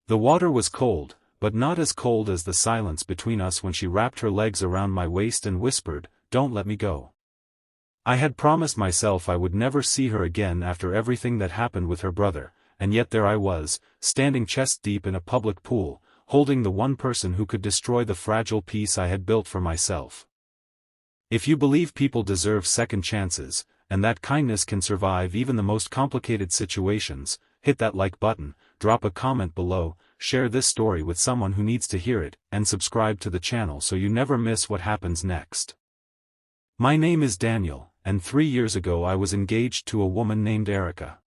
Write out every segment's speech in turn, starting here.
The water was cold, but not as cold as the silence between us when she wrapped her legs around my waist and whispered, "Don't let me go." I had promised myself I would never see her again after everything that happened with her brother, and yet there I was, standing chest-deep in a public pool, holding the one person who could destroy the fragile peace I had built for myself. If you believe people deserve second chances, and that kindness can survive even the most complicated situations, hit that like button, drop a comment below, share this story with someone who needs to hear it, and subscribe to the channel so you never miss what happens next. My name is Daniel, and 3 years ago I was engaged to a woman named Erica.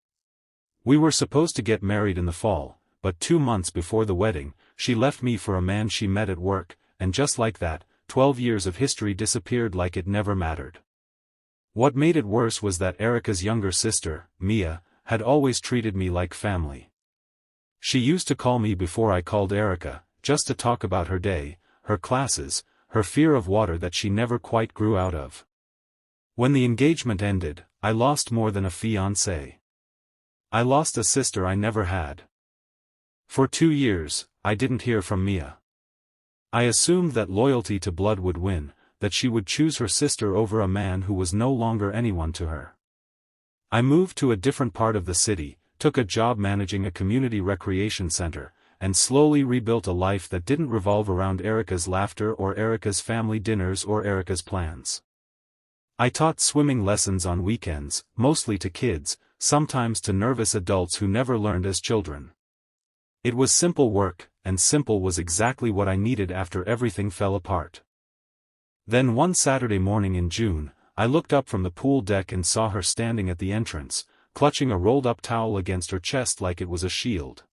We were supposed to get married in the fall, but 2 months before the wedding, she left me for a man she met at work, and just like that, 12 years of history disappeared like it never mattered. What made it worse was that Erica's younger sister, Mia, had always treated me like family. She used to call me before I called Erica, just to talk about her day, her classes, her fear of water that she never quite grew out of. When the engagement ended, I lost more than a fiancée. I lost a sister I never had. For 2 years, I didn't hear from Mia. I assumed that loyalty to blood would win, that she would choose her sister over a man who was no longer anyone to her. I moved to a different part of the city, took a job managing a community recreation center, and slowly rebuilt a life that didn't revolve around Erica's laughter or Erica's family dinners or Erica's plans. I taught swimming lessons on weekends, mostly to kids, sometimes to nervous adults who never learned as children. It was simple work, and simple was exactly what I needed after everything fell apart. Then one Saturday morning in June, I looked up from the pool deck and saw her standing at the entrance, clutching a rolled-up towel against her chest like it was a shield.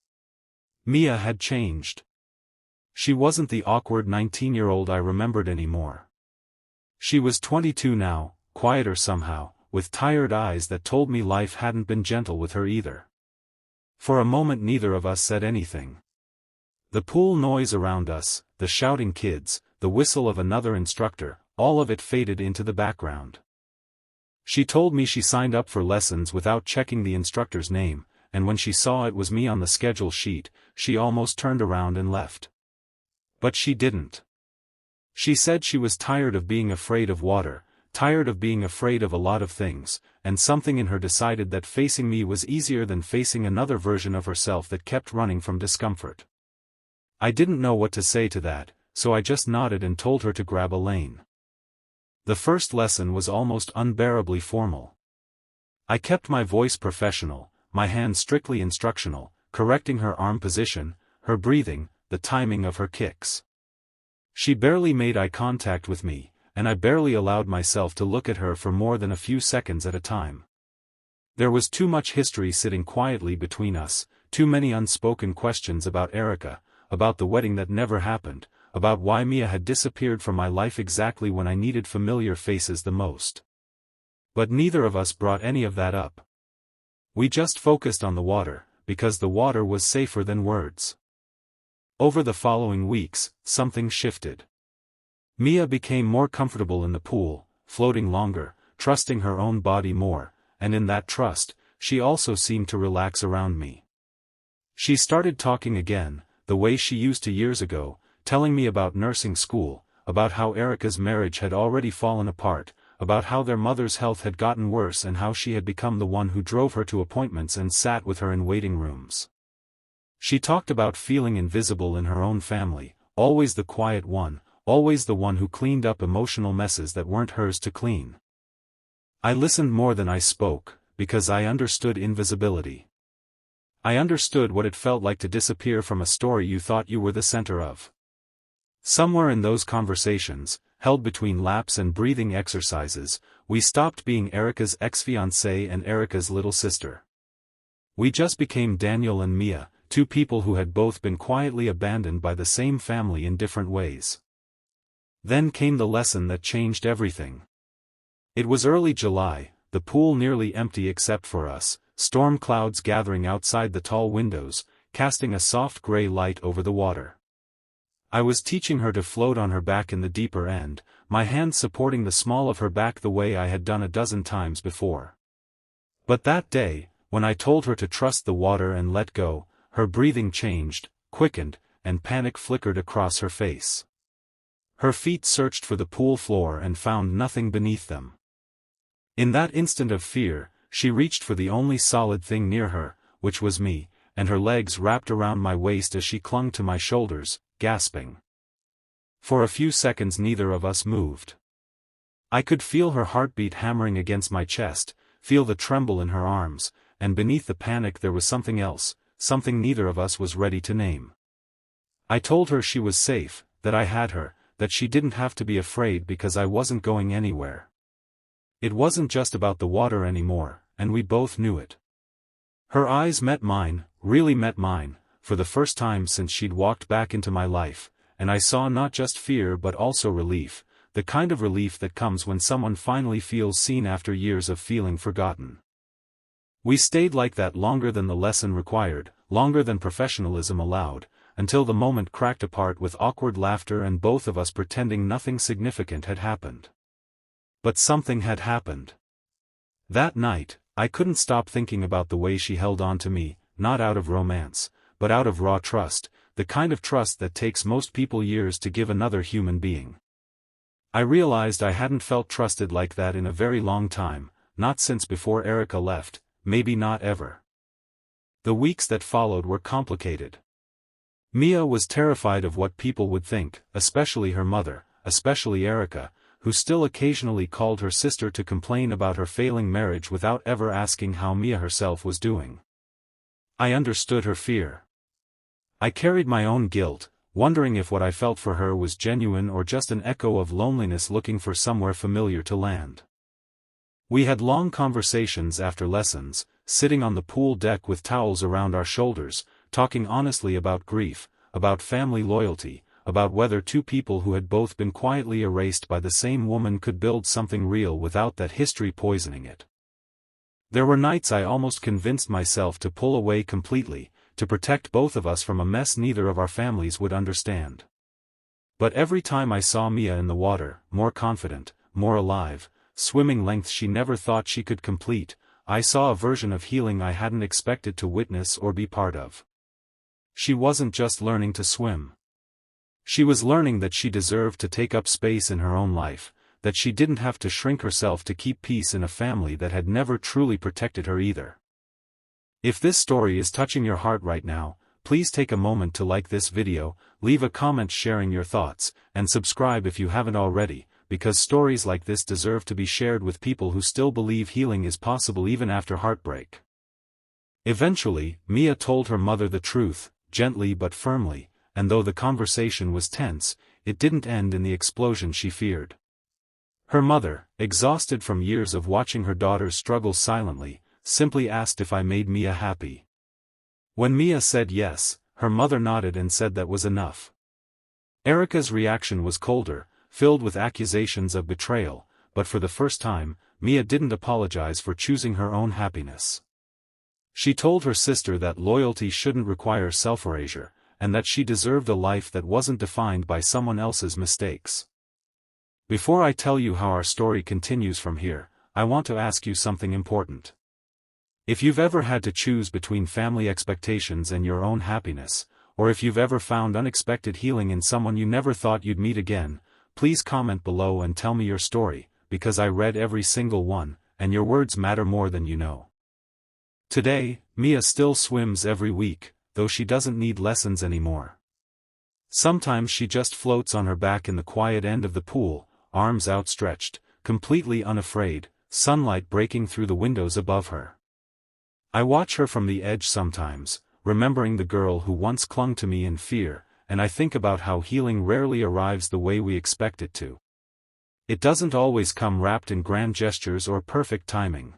Mia had changed. She wasn't the awkward 19-year-old I remembered anymore. She was 22 now, quieter somehow, with tired eyes that told me life hadn't been gentle with her either. For a moment neither of us said anything. The pool noise around us, the shouting kids, the whistle of another instructor, all of it faded into the background. She told me she signed up for lessons without checking the instructor's name, and when she saw it was me on the schedule sheet, she almost turned around and left. But she didn't. She said she was tired of being afraid of water, tired of being afraid of a lot of things, and something in her decided that facing me was easier than facing another version of herself that kept running from discomfort. I didn't know what to say to that, so I just nodded and told her to grab a lane. The first lesson was almost unbearably formal. I kept my voice professional, my hands strictly instructional, correcting her arm position, her breathing, the timing of her kicks. She barely made eye contact with me, and I barely allowed myself to look at her for more than a few seconds at a time. There was too much history sitting quietly between us, too many unspoken questions about Erica, about the wedding that never happened, about why Mia had disappeared from my life exactly when I needed familiar faces the most. But neither of us brought any of that up. We just focused on the water, because the water was safer than words. Over the following weeks, something shifted. Mia became more comfortable in the pool, floating longer, trusting her own body more, and in that trust, she also seemed to relax around me. She started talking again, the way she used to years ago, telling me about nursing school, about how Erica's marriage had already fallen apart, about how their mother's health had gotten worse and how she had become the one who drove her to appointments and sat with her in waiting rooms. She talked about feeling invisible in her own family, always the quiet one, always the one who cleaned up emotional messes that weren't hers to clean. I listened more than I spoke, because I understood invisibility. I understood what it felt like to disappear from a story you thought you were the center of. Somewhere in those conversations, held between laps and breathing exercises, we stopped being Erica's ex-fiancée and Erica's little sister. We just became Daniel and Mia, two people who had both been quietly abandoned by the same family in different ways. Then came the lesson that changed everything. It was early July, the pool nearly empty except for us, storm clouds gathering outside the tall windows, casting a soft gray light over the water. I was teaching her to float on her back in the deeper end, my hands supporting the small of her back the way I had done a dozen times before. But that day, when I told her to trust the water and let go, her breathing changed, quickened, and panic flickered across her face. Her feet searched for the pool floor and found nothing beneath them. In that instant of fear, she reached for the only solid thing near her, which was me, and her legs wrapped around my waist as she clung to my shoulders, gasping. For a few seconds neither of us moved. I could feel her heartbeat hammering against my chest, feel the tremble in her arms, and beneath the panic there was something else, something neither of us was ready to name. I told her she was safe, that I had her, that she didn't have to be afraid because I wasn't going anywhere. It wasn't just about the water anymore, and we both knew it. Her eyes met mine, really met mine, for the first time since she'd walked back into my life, and I saw not just fear but also relief, the kind of relief that comes when someone finally feels seen after years of feeling forgotten. We stayed like that longer than the lesson required, longer than professionalism allowed, until the moment cracked apart with awkward laughter and both of us pretending nothing significant had happened. But something had happened. That night, I couldn't stop thinking about the way she held on to me, not out of romance, but out of raw trust, the kind of trust that takes most people years to give another human being. I realized I hadn't felt trusted like that in a very long time, not since before Erica left, maybe not ever. The weeks that followed were complicated. Mia was terrified of what people would think, especially her mother, especially Erica, who still occasionally called her sister to complain about her failing marriage without ever asking how Mia herself was doing. I understood her fear. I carried my own guilt, wondering if what I felt for her was genuine or just an echo of loneliness looking for somewhere familiar to land. We had long conversations after lessons, sitting on the pool deck with towels around our shoulders, talking honestly about grief, about family loyalty, about whether two people who had both been quietly erased by the same woman could build something real without that history poisoning it. There were nights I almost convinced myself to pull away completely, to protect both of us from a mess neither of our families would understand. But every time I saw Mia in the water, more confident, more alive, swimming lengths she never thought she could complete, I saw a version of healing I hadn't expected to witness or be part of. She wasn't just learning to swim. She was learning that she deserved to take up space in her own life, that she didn't have to shrink herself to keep peace in a family that had never truly protected her either. If this story is touching your heart right now, please take a moment to like this video, leave a comment sharing your thoughts, and subscribe if you haven't already, because stories like this deserve to be shared with people who still believe healing is possible even after heartbreak. Eventually, Mia told her mother the truth, gently but firmly, and though the conversation was tense, it didn't end in the explosion she feared. Her mother, exhausted from years of watching her daughters struggle silently, simply asked if I made Mia happy. When Mia said yes, her mother nodded and said that was enough. Erica's reaction was colder, filled with accusations of betrayal, but for the first time, Mia didn't apologize for choosing her own happiness. She told her sister that loyalty shouldn't require self-erasure, and that she deserved a life that wasn't defined by someone else's mistakes. Before I tell you how our story continues from here, I want to ask you something important. If you've ever had to choose between family expectations and your own happiness, or if you've ever found unexpected healing in someone you never thought you'd meet again, please comment below and tell me your story, because I read every single one, and your words matter more than you know. Today, Mia still swims every week, though she doesn't need lessons anymore. Sometimes she just floats on her back in the quiet end of the pool, arms outstretched, completely unafraid, sunlight breaking through the windows above her. I watch her from the edge sometimes, remembering the girl who once clung to me in fear, and I think about how healing rarely arrives the way we expect it to. It doesn't always come wrapped in grand gestures or perfect timing.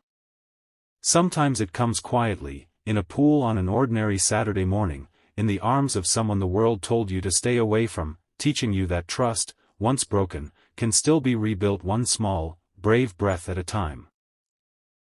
Sometimes it comes quietly, in a pool on an ordinary Saturday morning, in the arms of someone the world told you to stay away from, teaching you that trust, once broken, can still be rebuilt one small, brave breath at a time.